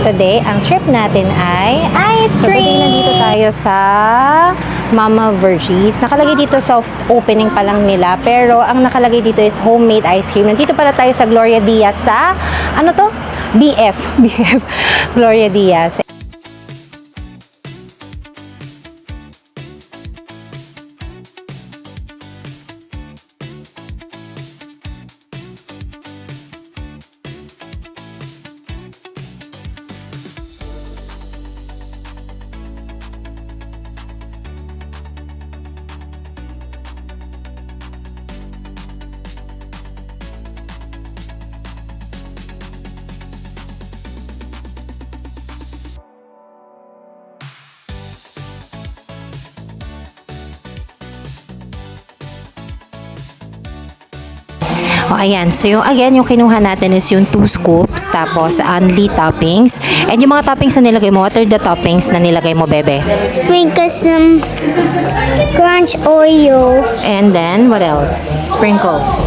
today, ang trip natin ay ice cream! So, today nandito tayo sa Mama Vergie's. Nakalagay dito soft opening pa lang nila, pero ang nakalagay dito is homemade ice cream. Nandito pala tayo sa Gloria Diaz sa, ano to? BF. Gloria Diaz. O, ayan. So, yung kinuha natin is yung 2 scoops, tapos only toppings. And yung mga toppings na nilagay mo, what are the toppings na nilagay mo, bebe? Sprinkle some crunch Oreo. And then, what else? Sprinkles.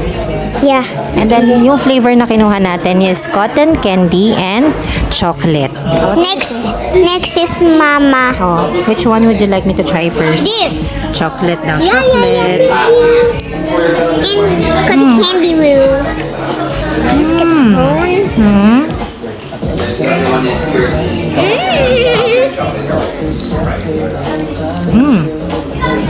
Yeah. And then, yung flavor na kinuha natin is cotton candy and chocolate. Next is Mama. Oh, which one would you like me to try first? This. Chocolate daw. Yeah, Chocolate. In cotton candy will just get the phone.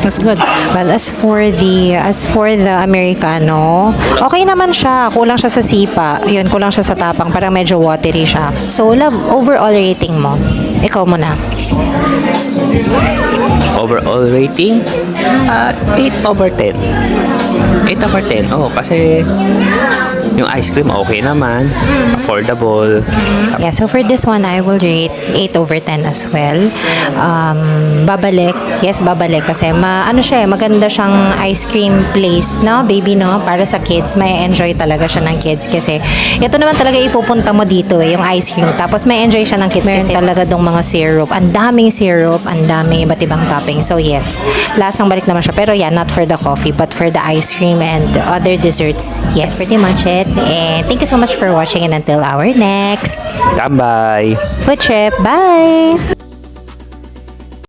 That's good. Well, as for the Americano, okay naman siya. Kulang siya sa sipa. Yun, kulang siya sa tapang. Parang medyo watery siya. So, love, overall rating mo. Ikaw muna. Overall rating? 8 over 10. 8 over 10. Oh, kasi yung ice cream okay naman. Affordable. Yeah, so for this one, I will rate 8 over 10 as well. Babalik. Yes, babalik. Kasi maganda siyang ice cream place, no? Baby, no? Para sa kids. May enjoy talaga siya ng kids. Kasi ito naman talaga ipupunta mo dito yung ice cream. Tapos may enjoy siya ng kids. Meron kasi talaga dong mga syrup. Ang daming syrup. Ang daming iba't ibang topping. So yes, lasang balik naman siya. Pero yeah, not for the coffee, but for the ice cream and other desserts. Yes, pretty much it. And thank you so much for watching, and until our next Tambay! food trip. Bye!